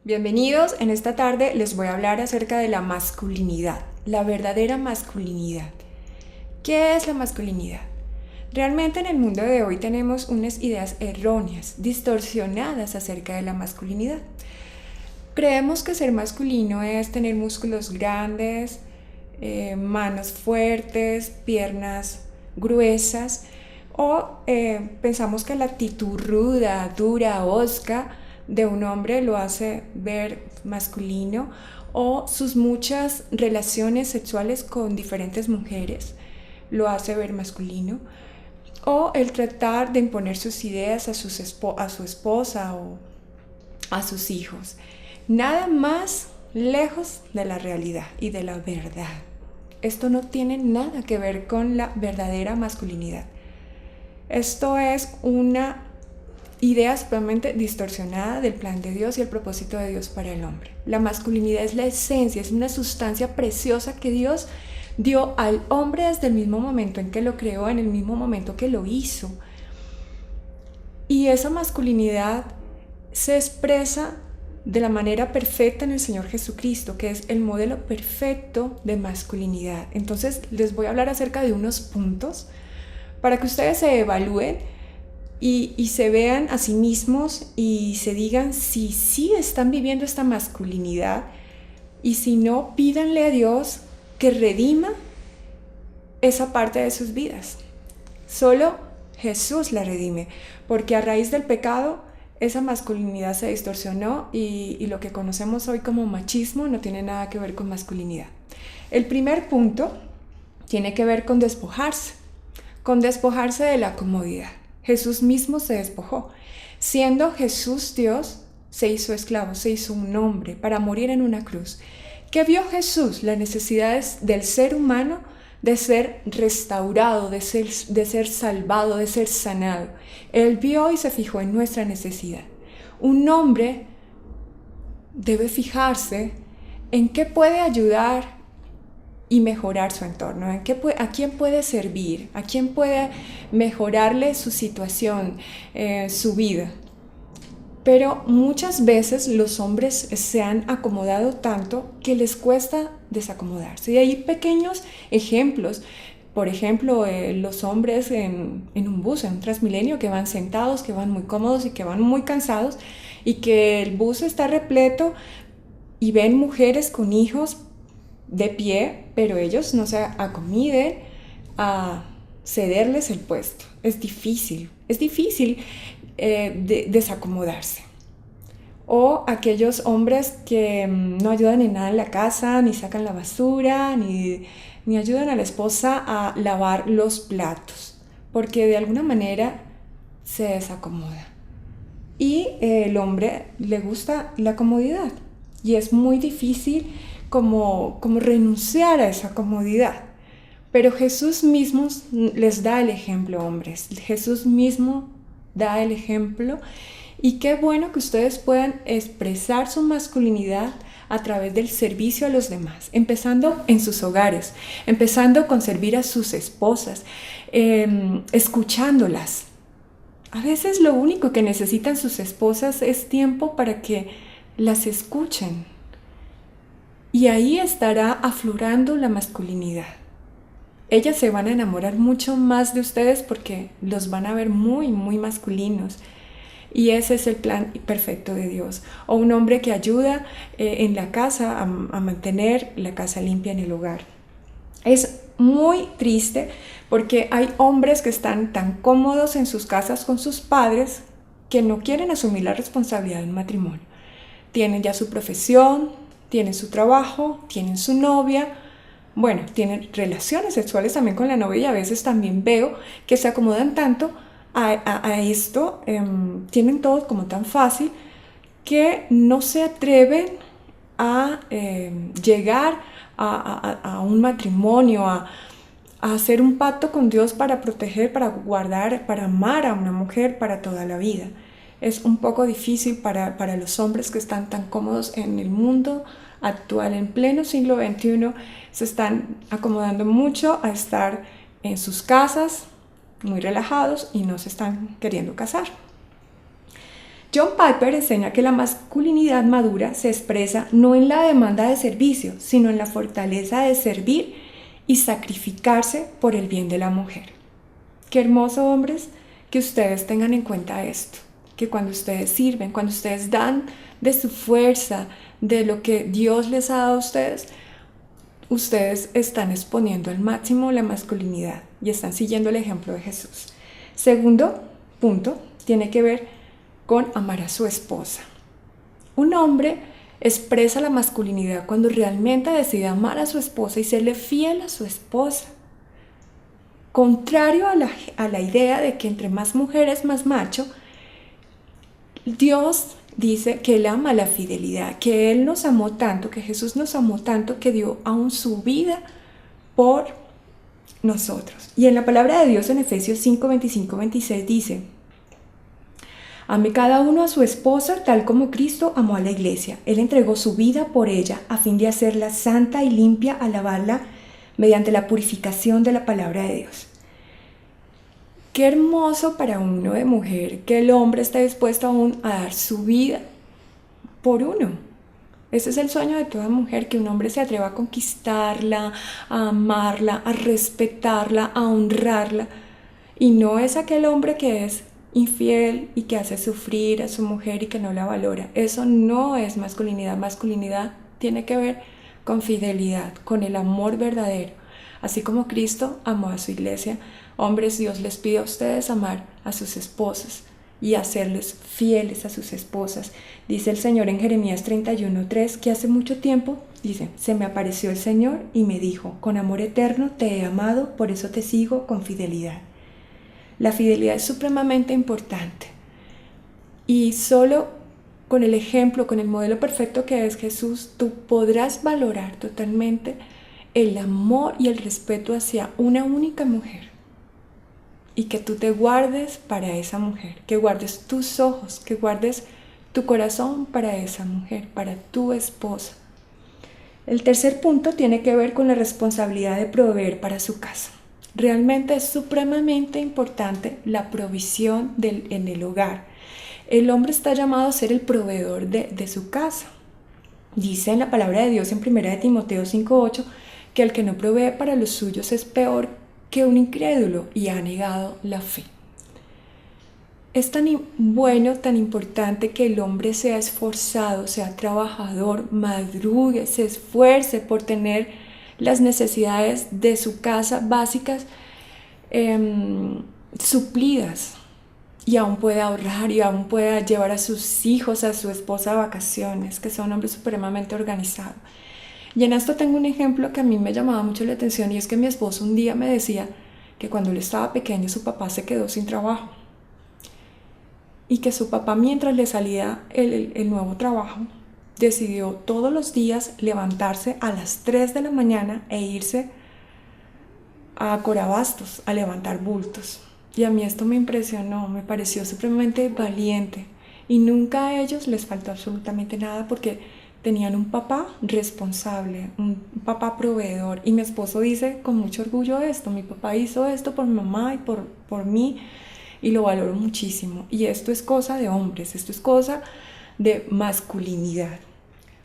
Bienvenidos, en esta tarde les voy a hablar acerca de la masculinidad, la verdadera masculinidad. ¿Qué es la masculinidad? Realmente en el mundo de hoy tenemos unas ideas erróneas, distorsionadas acerca de la masculinidad. Creemos que ser masculino es tener músculos grandes, manos fuertes, piernas gruesas, o pensamos que la actitud ruda, dura, hosca de un hombre lo hace ver masculino, o sus muchas relaciones sexuales con diferentes mujeres lo hace ver masculino, o el tratar de imponer sus ideas a su esposa o a sus hijos. Nada más lejos de la realidad y de la verdad. Esto no tiene nada que ver con la verdadera masculinidad. Esto es una idea totalmente distorsionada del plan de Dios y el propósito de Dios para el hombre. La masculinidad es la esencia, es una sustancia preciosa que Dios dio al hombre desde el mismo momento en que lo creó, en el mismo momento que lo hizo. Y esa masculinidad se expresa de la manera perfecta en el Señor Jesucristo, que es el modelo perfecto de masculinidad. Entonces les voy a hablar acerca de unos puntos para que ustedes se evalúen y se vean a sí mismos y se digan si sí están viviendo esta masculinidad, y si no, pídanle a Dios que redima esa parte de sus vidas. Solo Jesús la redime, porque a raíz del pecado esa masculinidad se distorsionó y lo que conocemos hoy como machismo no tiene nada que ver con masculinidad. El primer punto tiene que ver con despojarse de la comodidad. Jesús mismo se despojó. Siendo Jesús Dios, se hizo esclavo, se hizo un hombre para morir en una cruz. ¿Qué vio Jesús? Las necesidades del ser humano de ser restaurado, de ser salvado, de ser sanado. Él vio y se fijó en nuestra necesidad. Un hombre debe fijarse en qué puede ayudar y mejorar su entorno, a quién puede servir, a quién puede mejorarle su situación, su vida. Pero muchas veces los hombres se han acomodado tanto que les cuesta desacomodarse. Y hay pequeños ejemplos. Por ejemplo, los hombres en un bus, en un Transmilenio, que van sentados, que van muy cómodos y que van muy cansados, y que el bus está repleto y ven mujeres con hijos de pie, pero ellos no se acomiden a cederles el puesto. Es difícil desacomodarse. O aquellos hombres que no ayudan en nada en la casa, ni sacan la basura, ni ayudan a la esposa a lavar los platos, porque de alguna manera se desacomoda. Y el hombre le gusta la comodidad, y es muy difícil como renunciar a esa comodidad. Pero Jesús mismo les da el ejemplo, hombres. Jesús mismo da el ejemplo, y qué bueno que ustedes puedan expresar su masculinidad a través del servicio a los demás, empezando en sus hogares, empezando con servir a sus esposas, escuchándolas. A veces lo único que necesitan sus esposas es tiempo para que las escuchen. Y ahí estará aflorando la masculinidad. Ellas se van a enamorar mucho más de ustedes porque los van a ver muy, muy masculinos. Y ese es el plan perfecto de Dios. O un hombre que ayuda en la casa a mantener la casa limpia en el hogar. Es muy triste porque hay hombres que están tan cómodos en sus casas con sus padres que no quieren asumir la responsabilidad del matrimonio. Tienen ya su profesión, tienen su trabajo, tienen su novia, bueno, tienen relaciones sexuales también con la novia, y a veces también veo que se acomodan tanto a esto, tienen todo como tan fácil que no se atreven a llegar a un matrimonio, a hacer un pacto con Dios para proteger, para guardar, para amar a una mujer para toda la vida. Es un poco difícil para los hombres que están tan cómodos en el mundo actual, en pleno siglo XXI, se están acomodando mucho a estar en sus casas, muy relajados, y no se están queriendo casar. John Piper enseña que la masculinidad madura se expresa no en la demanda de servicio, sino en la fortaleza de servir y sacrificarse por el bien de la mujer. Qué hermoso, hombres, que ustedes tengan en cuenta esto, que cuando ustedes sirven, cuando ustedes dan de su fuerza, de lo que Dios les ha dado a ustedes, ustedes están exponiendo al máximo la masculinidad y están siguiendo el ejemplo de Jesús. Segundo punto tiene que ver con amar a su esposa. Un hombre expresa la masculinidad cuando realmente decide amar a su esposa y serle fiel a su esposa. Contrario a la idea de que entre más mujeres, más macho, Dios dice que Él ama la fidelidad, que Él nos amó tanto, que Jesús nos amó tanto, que dio aún su vida por nosotros. Y en la palabra de Dios en Efesios 5, 25, 26 dice: ame cada uno a su esposa tal como Cristo amó a la iglesia. Él entregó su vida por ella a fin de hacerla santa y limpia, alabarla mediante la purificación de la palabra de Dios. Qué hermoso para uno de mujer que el hombre esté dispuesto aún a dar su vida por uno. Ese es el sueño de toda mujer, que un hombre se atreva a conquistarla, a amarla, a respetarla, a honrarla. Y no es aquel hombre que es infiel y que hace sufrir a su mujer y que no la valora. Eso no es masculinidad. Masculinidad tiene que ver con fidelidad, con el amor verdadero. Así como Cristo amó a su iglesia, hombres, Dios les pide a ustedes amar a sus esposas y hacerles fieles a sus esposas. Dice el Señor en Jeremías 31:3 que hace mucho tiempo, dice, se me apareció el Señor y me dijo: con amor eterno te he amado, por eso te sigo con fidelidad. La fidelidad es supremamente importante. Y solo con el ejemplo, con el modelo perfecto que es Jesús, tú podrás valorar totalmente el amor y el respeto hacia una única mujer. Y que tú te guardes para esa mujer, que guardes tus ojos, que guardes tu corazón para esa mujer, para tu esposa. El tercer punto tiene que ver con la responsabilidad de proveer para su casa. Realmente es supremamente importante la provisión en el hogar. El hombre está llamado a ser el proveedor de su casa. Dice en la palabra de Dios en 1 Timoteo 5:8 que el que no provee para los suyos es peor que un incrédulo y ha negado la fe. Es tan bueno, tan importante que el hombre sea esforzado, sea trabajador, madrugue, se esfuerce por tener las necesidades de su casa básicas suplidas, y aún pueda ahorrar y aún pueda llevar a sus hijos, a su esposa a vacaciones, que sea un hombre supremamente organizado. Y en esto tengo un ejemplo que a mí me llamaba mucho la atención, y es que mi esposo un día me decía que cuando él estaba pequeño su papá se quedó sin trabajo y que su papá, mientras le salía el nuevo trabajo, decidió todos los días levantarse a las 3 de la mañana e irse a Corabastos a levantar bultos. Y a mí esto me impresionó, me pareció supremamente valiente, y nunca a ellos les faltó absolutamente nada porque tenían un papá responsable, un papá proveedor. Y mi esposo dice con mucho orgullo esto: mi papá hizo esto por mi mamá y por mí, y lo valoro muchísimo. Y esto es cosa de hombres, esto es cosa de masculinidad.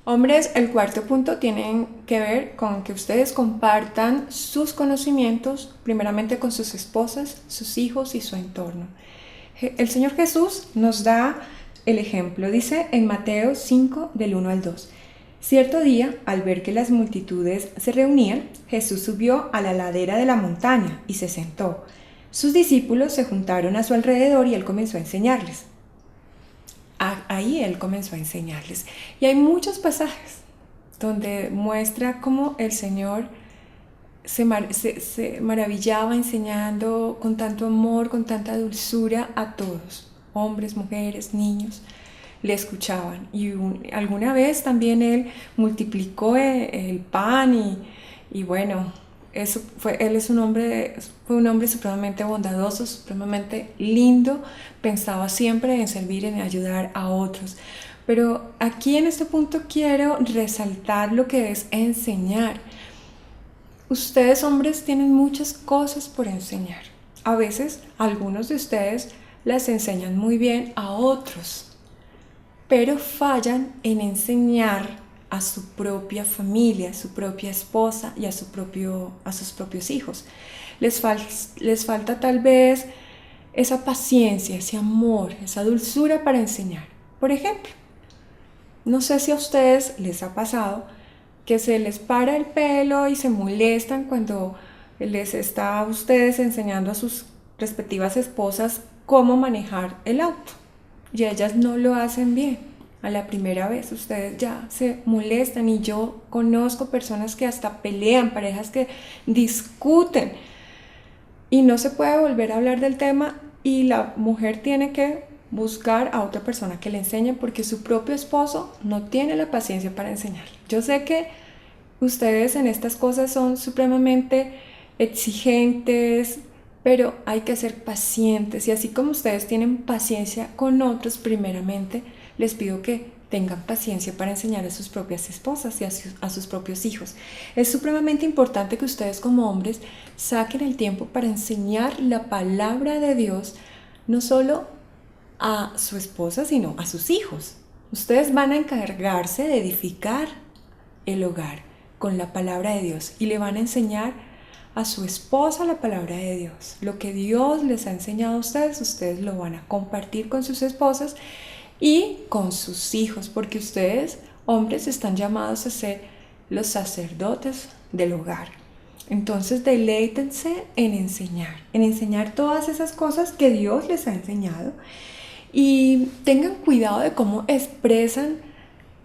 Hombres, el cuarto punto tiene que ver con que ustedes compartan sus conocimientos, primeramente con sus esposas, sus hijos y su entorno. El Señor Jesús nos da el ejemplo, dice en Mateo 5, del 1 al 2. Cierto día, al ver que las multitudes se reunían, Jesús subió a la ladera de la montaña y se sentó. Sus discípulos se juntaron a su alrededor y él comenzó a enseñarles. Ahí él comenzó a enseñarles. Y hay muchos pasajes donde muestra cómo el Señor se maravillaba enseñando con tanto amor, con tanta dulzura a todos, hombres, mujeres, niños, le escuchaban. Y alguna vez también él multiplicó el pan y bueno, él fue un hombre supremamente bondadoso, supremamente lindo, pensaba siempre en servir, en ayudar a otros. Pero aquí en este punto quiero resaltar lo que es enseñar. Ustedes, hombres, tienen muchas cosas por enseñar. A veces algunos de ustedes las enseñan muy bien a otros. pero fallan en enseñar a su propia familia, a su propia esposa y a sus propios hijos. Les falta tal vez esa paciencia, ese amor, esa dulzura para enseñar. Por ejemplo, no sé si a ustedes les ha pasado que se les para el pelo y se molestan cuando les está a ustedes enseñando a sus respectivas esposas cómo manejar el auto y ellas no lo hacen bien. A la primera vez ustedes ya se molestan, y yo conozco personas que hasta pelean, parejas que discuten y no se puede volver a hablar del tema, y la mujer tiene que buscar a otra persona que le enseñe porque su propio esposo no tiene la paciencia para enseñarle. Yo sé que ustedes en estas cosas son supremamente exigentes, pero hay que ser pacientes, y así como ustedes tienen paciencia con otros, primeramente les pido que tengan paciencia para enseñar a sus propias esposas y a sus propios hijos. Es supremamente importante que ustedes como hombres saquen el tiempo para enseñar la palabra de Dios, no solo a su esposa, sino a sus hijos. Ustedes van a encargarse de edificar el hogar con la palabra de Dios y le van a enseñar a su esposa la palabra de Dios. Lo que Dios les ha enseñado a ustedes, ustedes lo van a compartir con sus esposas y con sus hijos, porque ustedes, hombres, están llamados a ser los sacerdotes del hogar. Entonces, deleítense en enseñar todas esas cosas que Dios les ha enseñado, y tengan cuidado de cómo expresan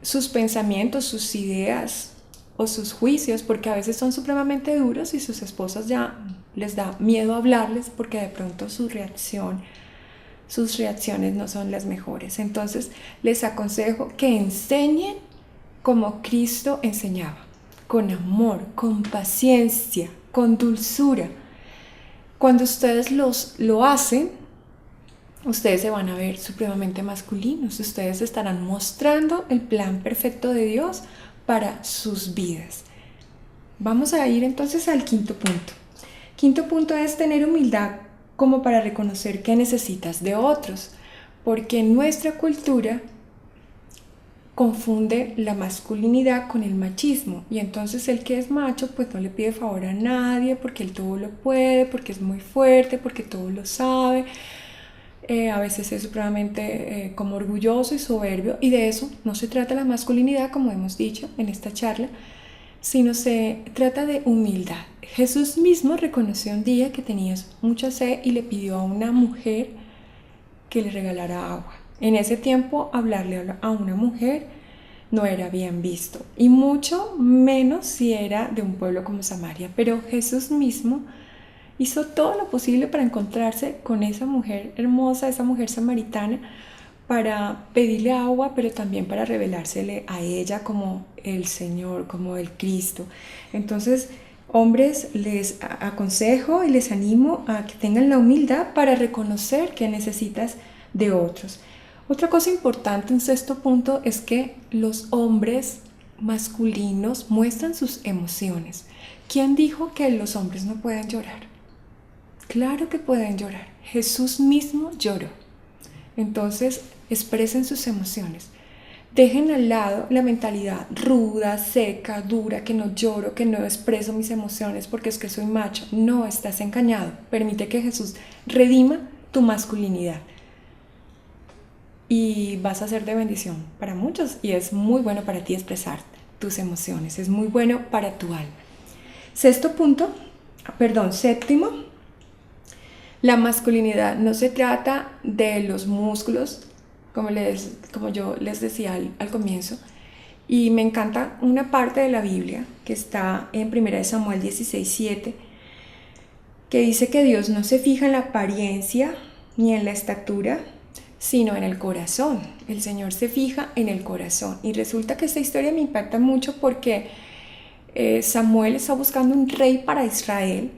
sus pensamientos, sus ideas o sus juicios, porque a veces son supremamente duros y sus esposas ya les da miedo hablarles porque de pronto sus reacciones no son las mejores. Entonces les aconsejo que enseñen como Cristo enseñaba, con amor, con paciencia, con dulzura. Cuando ustedes lo hacen, ustedes se van a ver supremamente masculinos. Ustedes estarán mostrando el plan perfecto de Dios para sus vidas. Vamos a ir entonces al quinto punto. Quinto punto es tener humildad como para reconocer que necesitas de otros, porque en nuestra cultura confunde la masculinidad con el machismo, y entonces el que es macho pues no le pide favor a nadie porque él todo lo puede, porque es muy fuerte, porque todo lo sabe. A veces es supremamente como orgulloso y soberbio, y de eso no se trata la masculinidad, como hemos dicho en esta charla, sino se trata de humildad. Jesús mismo reconoció un día que tenía mucha sed y le pidió a una mujer que le regalara agua. En ese tiempo hablarle a una mujer no era bien visto, y mucho menos si era de un pueblo como Samaria, pero Jesús mismo hizo todo lo posible para encontrarse con esa mujer hermosa, esa mujer samaritana, para pedirle agua, pero también para revelársele a ella como el Señor, como el Cristo. Entonces, hombres, les aconsejo y les animo a que tengan la humildad para reconocer que necesitas de otros. Otra cosa importante, un sexto punto, es que los hombres masculinos muestran sus emociones. ¿Quién dijo que los hombres no pueden llorar? Claro que pueden llorar. Jesús mismo lloró. Entonces, expresen sus emociones. Dejen al lado la mentalidad ruda, seca, dura, que no lloro, que no expreso mis emociones porque es que soy macho. No, estás engañado. Permite que Jesús redima tu masculinidad y vas a ser de bendición para muchos, y es muy bueno para ti expresar tus emociones, es muy bueno para tu alma. Séptimo, la masculinidad no se trata de los músculos, como yo les decía al comienzo, y me encanta una parte de la Biblia que está en 1 Samuel 16:7, que dice que Dios no se fija en la apariencia ni en la estatura, sino en el corazón. El Señor se fija en el corazón. Y resulta que esta historia me impacta mucho porque Samuel está buscando un rey para Israel,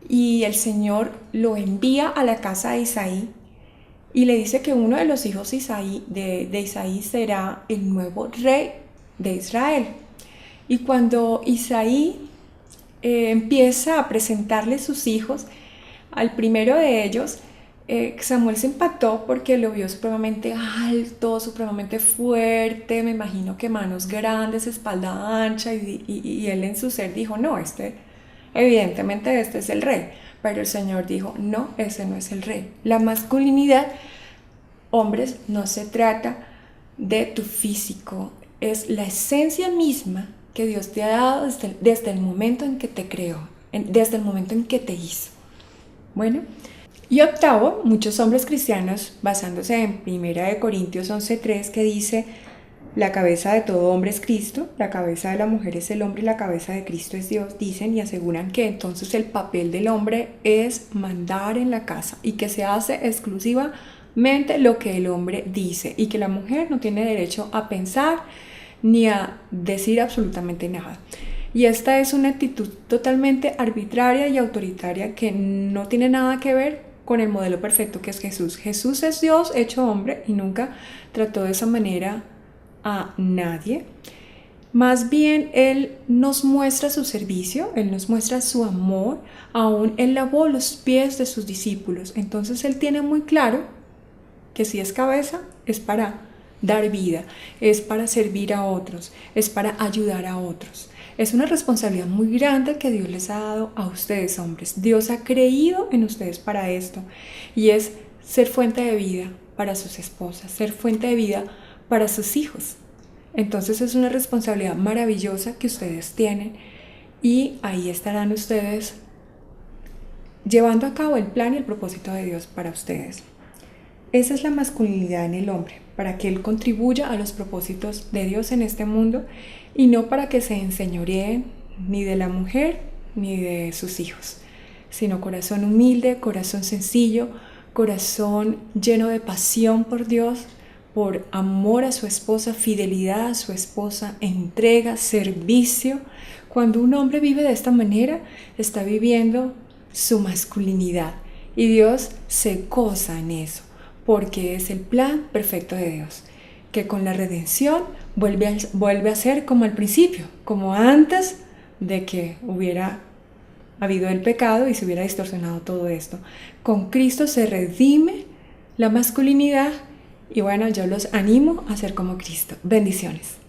y el Señor lo envía a la casa de Isaí y le dice que uno de los hijos de Isaí será el nuevo rey de Israel. Y cuando Isaí empieza a presentarle sus hijos, al primero de ellos Samuel se impactó porque lo vio supremamente alto, supremamente fuerte, me imagino que manos grandes, espalda ancha, y él en su ser dijo, no, evidentemente este es el rey. Pero el Señor dijo, no, ese no es el rey. La masculinidad, hombres, no se trata de tu físico, es la esencia misma que Dios te ha dado desde el momento en que te creó, desde el momento en que te hizo. Bueno, y octavo, muchos hombres cristianos, basándose en 1 Corintios 11:3, que dice, la cabeza de todo hombre es Cristo, la cabeza de la mujer es el hombre y la cabeza de Cristo es Dios, dicen y aseguran que entonces el papel del hombre es mandar en la casa y que se hace exclusivamente lo que el hombre dice y que la mujer no tiene derecho a pensar ni a decir absolutamente nada. Y esta es una actitud totalmente arbitraria y autoritaria que no tiene nada que ver con el modelo perfecto que es Jesús. Jesús es Dios hecho hombre y nunca trató de esa manera a nadie. Más bien Él nos muestra su servicio, Él nos muestra su amor, aún Él lavó los pies de sus discípulos. Entonces Él tiene muy claro que si es cabeza es para dar vida, es para servir a otros, es para ayudar a otros. Es una responsabilidad muy grande que Dios les ha dado a ustedes, hombres. Dios ha creído en ustedes para esto y es ser fuente de vida para sus esposas, ser fuente de vida para sus hijos. Entonces es una responsabilidad maravillosa que ustedes tienen y ahí estarán ustedes llevando a cabo el plan y el propósito de Dios para ustedes. Esa es la masculinidad en el hombre, para que él contribuya a los propósitos de Dios en este mundo y no para que se enseñoreen ni de la mujer ni de sus hijos, sino corazón humilde, corazón sencillo, corazón lleno de pasión por Dios, por amor a su esposa, fidelidad a su esposa, entrega, servicio. Cuando un hombre vive de esta manera, está viviendo su masculinidad y Dios se goza en eso, porque es el plan perfecto de Dios, que con la redención vuelve a ser como al principio, como antes de que hubiera habido el pecado y se hubiera distorsionado todo esto. Con Cristo se redime la masculinidad y bueno, yo los animo a ser como Cristo. Bendiciones.